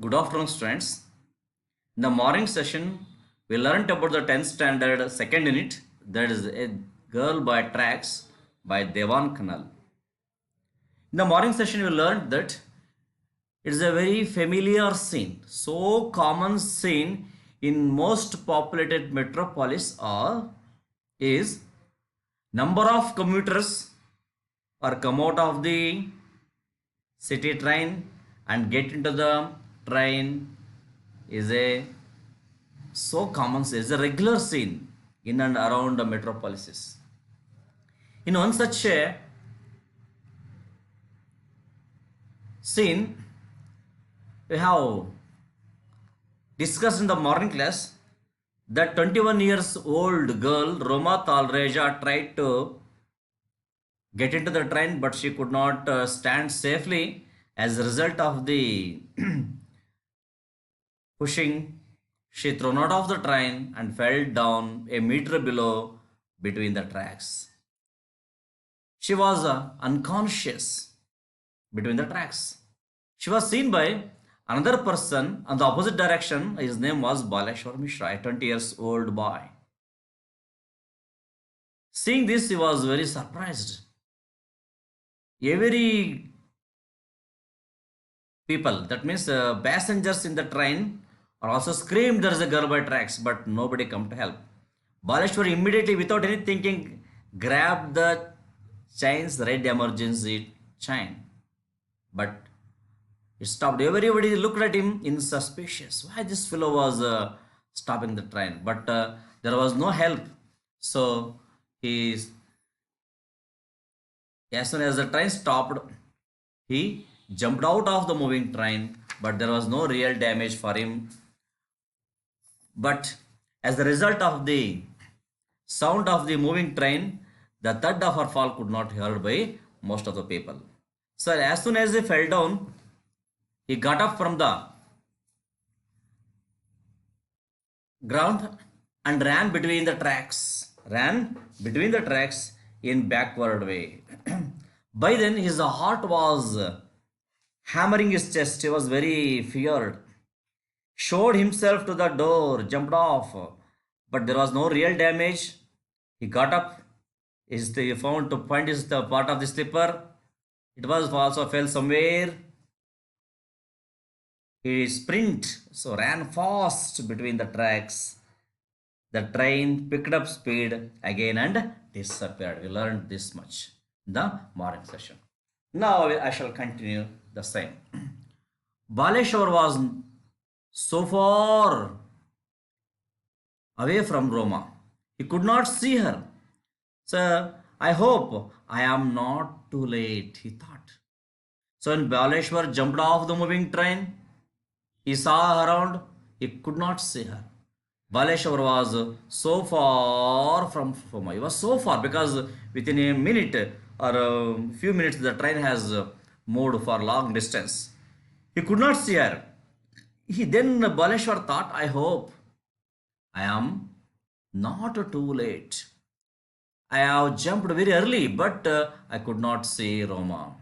Good afternoon, students. In the morning session, we learned about the 10th standard second unit, that is A Girl by Tracks by Devan Khanal. In the morning session, we learned that it is a very familiar scene, so common scene in most populated metropolis is number of commuters or come out of the city train and get into the train is a so common, is a regular scene in and around the metropolises. In one such a scene, we have discussed in the morning class that 21 years old girl Roma Talreja tried to get into the train, but she could not stand safely as a result of the pushing. She thrown out of the train and fell down a meter below between the tracks. She was unconscious between the tracks. She was seen by another person on the opposite direction. His name was Baleshwar Mishra, a 20 years old boy. Seeing this, he was very surprised. Every people, that means passengers in the train, are also screamed there is a girl by tracks, but nobody come to help. Baleshwar immediately, without any thinking, grabbed the chain's red emergency chain, but it stopped. Everybody looked at him in suspicious. Why this fellow was stopping the train? But there was no help. So he, as soon as the train stopped, he jumped out of the moving train, but there was no real damage for him. But as a result of the sound of the moving train, the thud of her fall could not be heard by most of the people. So as soon as he fell down, he got up from the ground and ran between the tracks. Ran between the tracks in backward way. By then his heart was hammering his chest. He was very feared. Showed himself to the door, jumped off, but there was no real damage. He got up. He found to find his the part of the slipper. It was also fell somewhere. He ran fast between the tracks. The train picked up speed again and disappeared. We learned this much in the morning session. Now I shall continue the same. Baleshwar was so far away from Roma. He could not see her. So I hope I am not too late, he thought. So when Baleshwar jumped off the moving train, he saw her around, he could not see her. Baleshwar was so far from Roma. He was so far because within a minute or a few minutes the train has moved for long distance. He could not see her. Then Baleshwar thought, I hope I am not too late. I have jumped very early, but I could not see Roma.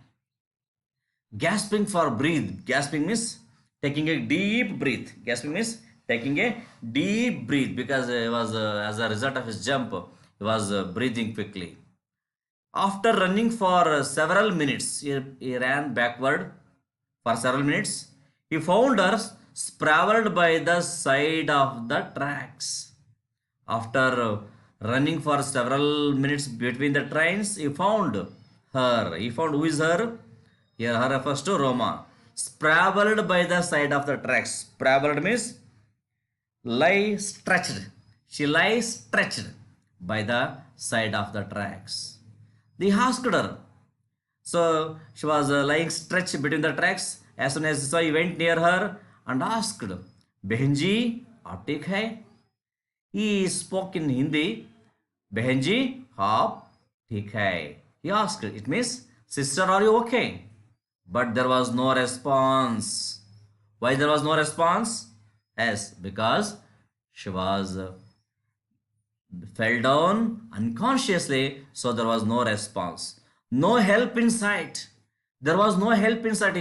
Gasping for breath. Gasping means taking a deep breath. Gasping means taking a deep breath because he was as a result of his jump, he was breathing quickly. After running for several minutes, he ran backward for several minutes. He found her sprawled by the side of the tracks. After running for several minutes between the trains, he found her. He found who is her? Here, her refers to Roma. Sprawled by the side of the tracks. Sprawled means lie stretched. She lies stretched by the side of the tracks. They asked her. So she was lying stretched between the tracks. As soon as he went near her and asked, Behenji, aap theek hai? He spoke in Hindi. Behenji, aap theek hai? He asked. It means, sister, are you okay? But there was no response. Why there was no response? Yes, because she was fell down unconsciously, so there was no response. No help in sight. There was no help in sight.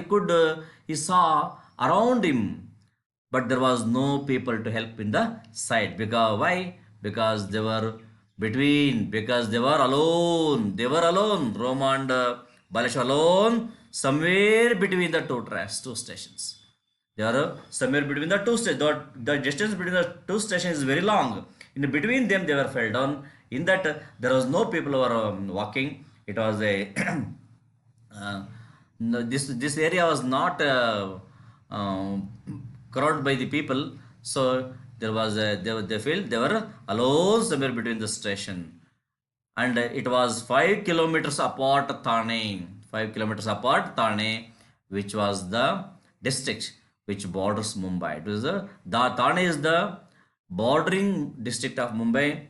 He saw around him but there was no people to help in the side. Because why? Because they were because they were alone. They were alone. Roma and Balesh alone, somewhere between the two stations. They are somewhere between the two stations. The distance between the two stations is very long. In between them, they were fell down. In that, there was no people who were walking. It was a uh, no, this area was not crowded by the people, so there was they felt they were alone somewhere between the station, and it was 5 kilometers apart Thane, 5 kilometers apart Thane, which was the district which borders Mumbai. It was the Thane is the bordering district of Mumbai.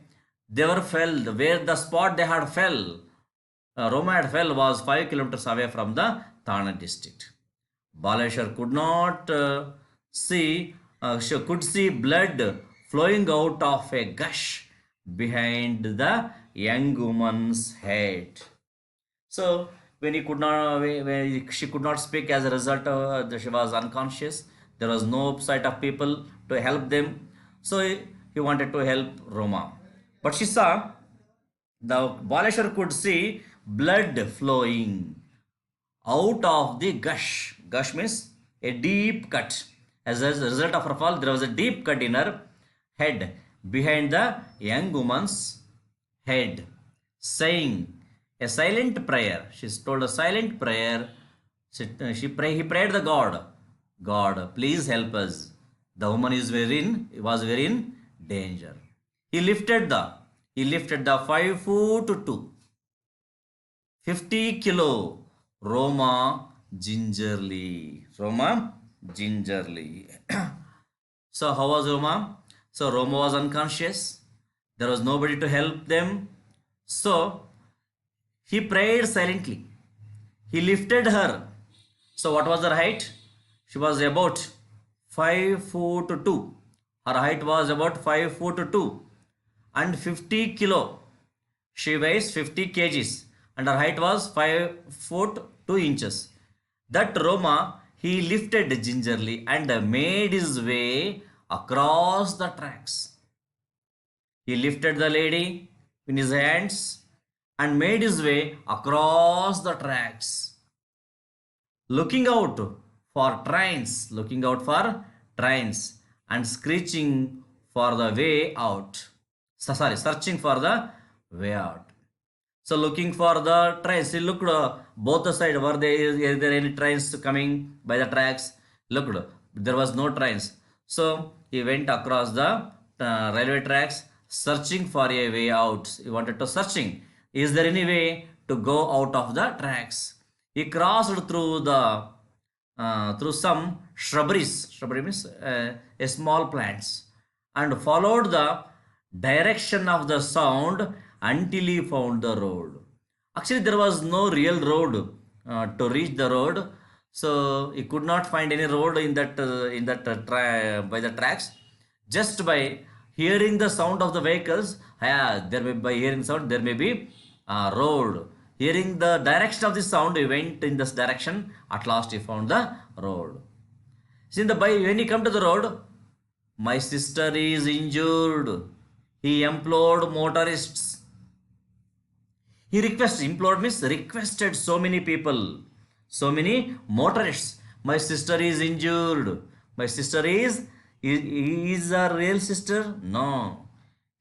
They were fell where the spot they had fell. Roma had fell was 5 kilometers away from the Thane district. Baleshwar could not she could see blood flowing out of a gush behind the young woman's head. So when he could not, when she could not speak as a result, she was unconscious. There was no sight of people to help them. So he wanted to help Roma, but she saw the Baleshwar could see blood flowing out of the gush. Gush means a deep cut. As a result of her fall, there was a deep cut in her head behind the young woman's head, saying a silent prayer. She told a silent prayer. He prayed the God, God, please help us. The woman was very in danger. He lifted the he lifted the 5 foot 2 50 kilo Roma gingerly. Roma gingerly. So how was Roma? So Roma was unconscious. There was nobody to help them. So he prayed silently. He lifted her. So what was her height? She was about 5 foot 2. Her height was about 5 foot 2 and 50 kilo. She weighs 50 kgs and her height was 5 foot 2 inches. That Roma he lifted gingerly and made his way across the tracks. He lifted the lady in his hands and made his way across the tracks, looking out looking out for trains and screeching for the way out. Sorry, searching for the way out. So looking for the trains, he looked both the side. Is there any trains coming by the tracks? Looked, there was no trains. So he went across the railway tracks, searching for a way out. He wanted to searching. Is there any way to go out of the tracks? He crossed through some shrubberies. Shrubbery means a small plants, and followed the direction of the sound until he found the road. Actually, there was no real road to reach the road, so he could not find any road by the tracks. Just by hearing the sound of the vehicles, by hearing sound there may be a road. Hearing the direction of the sound, he went in this direction. At last, he found the road. When he come to the road, my sister is injured. He implored motorists. Implored means requested so many people, so many motorists. My sister is injured. My sister is a real sister? No.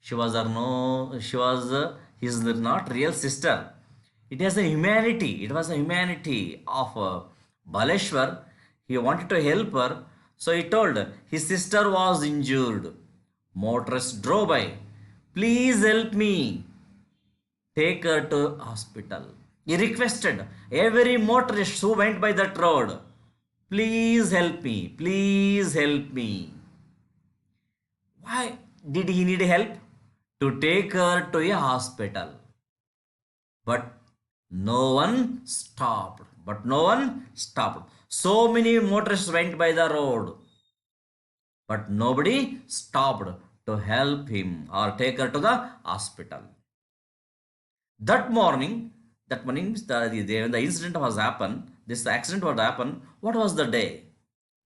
She was a no, she was, his not real sister. It has a humanity. It was a humanity of Baleshwar. He wanted to help her. So he told his sister was injured. Motorist drove by. Please help me. Take her to hospital. He requested every motorist who went by that road. Please help me. Please help me. Why did he need help? To take her to a hospital. But no one stopped. So many motorists went by the road, but nobody stopped to help him or take her to the hospital. That morning, the incident was happened. This accident was happened. What was the day?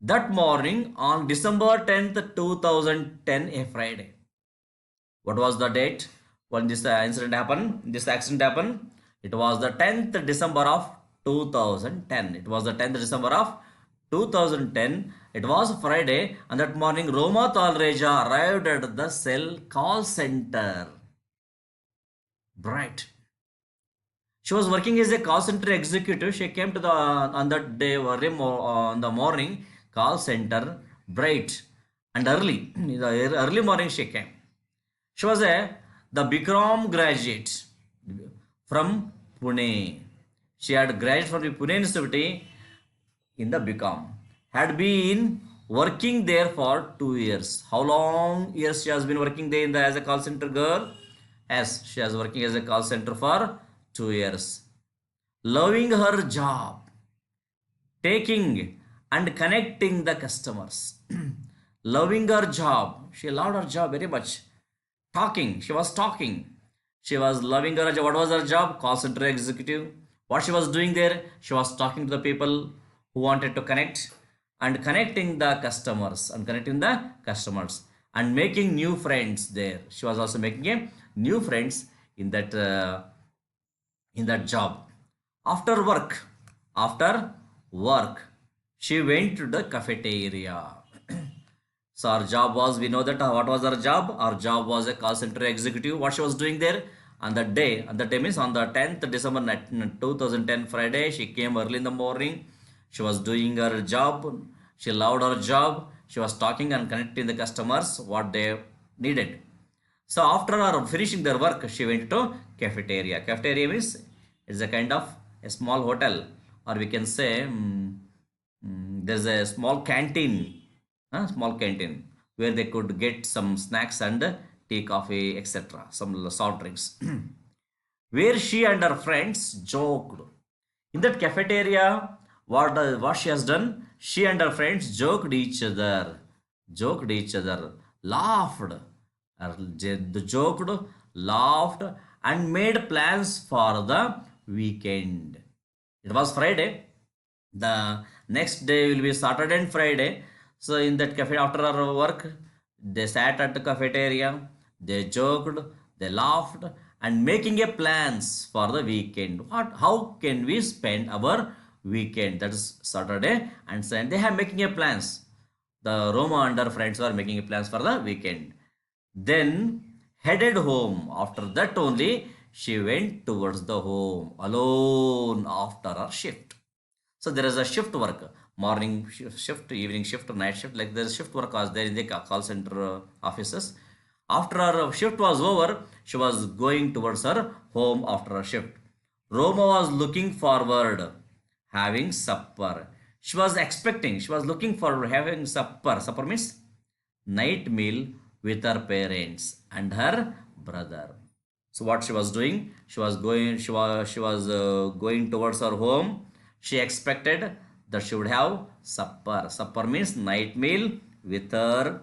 That morning on December 10th, 2010, a Friday. What was the date when this incident happened? This accident happened. It was the 10th December of 2010. It was the 10th December of 2010. It was Friday, and that morning Roma Talreja arrived at the cell call center. Bright. She was working as a call center executive. She came to the on that day early on the morning call center, bright and early. In the early morning she came. She was the Bikram graduate from Pune. She had graduated from the Pune University in the BCom. Had been working there for 2 years. How long years she has been working there as a call center girl? Yes, she has working as a call center for 2 years. Loving her job, taking and connecting the customers. Loving her job. She loved her job very much. Talking. She was talking. She was loving her job. What was her job? Call center executive. What she was doing there? She was talking to the people who wanted to connect and connecting the customers and making new friends there. She was also making a new friends in that job. After work, she went to the cafeteria. So our job was, we know that what was our job? Our job was a call center executive. What she was doing there on the day means on the 10th December 2010 Friday, she came early in the morning. She was doing her job. She loved her job. She was talking and connecting the customers what they needed. So after her finishing their work, she went to cafeteria. Cafeteria means it's a kind of a small hotel, or we can say there's a small canteen where they could get some snacks and tea, coffee, etc. Some soft drinks, where she and her friends joked. In that cafeteria, what she has done? She and her friends joked each other, laughed, joked, laughed, and made plans for the weekend. It was Friday. The next day will be Saturday and Friday. So in that cafe after our work, they sat at the cafeteria, they joked, they laughed, and making a plans for the weekend. How can we spend our weekend? That is Saturday and Sunday. They have making a plans. The Roma and her friends were making a plans for the weekend. Then headed home. After that only she went towards the home alone after her shift. So there is a shift work, morning shift, evening shift, night shift. Like there is shift work was there in the call center offices. After her shift was over, she was going towards her home after her shift. Roma was looking forward having supper. She was expecting, she was looking forward having supper. Supper means night meal with her parents and her brother. So what she was doing? She was going towards her home. She expected that she would have supper. Supper means night meal with her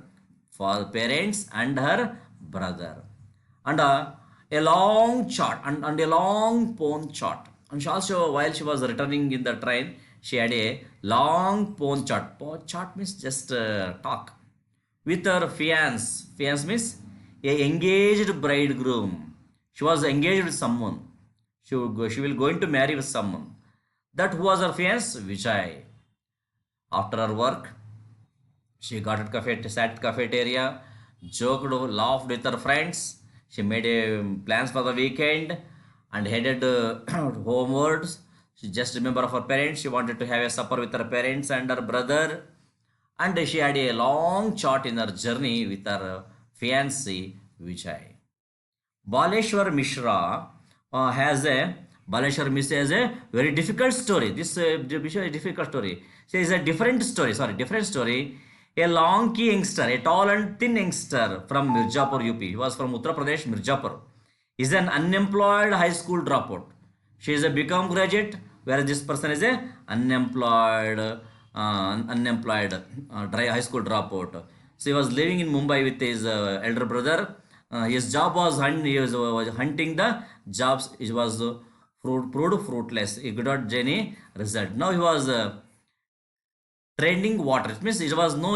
for parents and her brother, and a long chart and a long phone chart. And she also, while she was returning in the train, she had a long phone chart. Phone chart means just talk with her fiance. Fiance means a engaged bridegroom. She was engaged with someone. She will going to marry with someone. That who was her fiance? Vijay. After her work, she got at sat at cafeteria, joked, laughed with her friends. She made plans for the weekend and headed homewards. She just remember of her parents. She wanted to have a supper with her parents and her brother. And she had a long chat in her journey with her fiancé Vijay. Baleshwar Mishra has a Baleshwar Mishra has a very difficult story. This Mishra is a difficult story. So it's a different story. Sorry, different story. A lanky youngster, a tall and thin youngster from Mirzapur, UP. He was from Uttar Pradesh, Mirzapur. He's an unemployed high school dropout. She is a BCom graduate, whereas this person is a unemployed high school dropout. So he was living in Mumbai with his elder brother. His job was he was hunting the jobs. It was proved fruitless. He could not get any result. Now he was trending water. It means it was no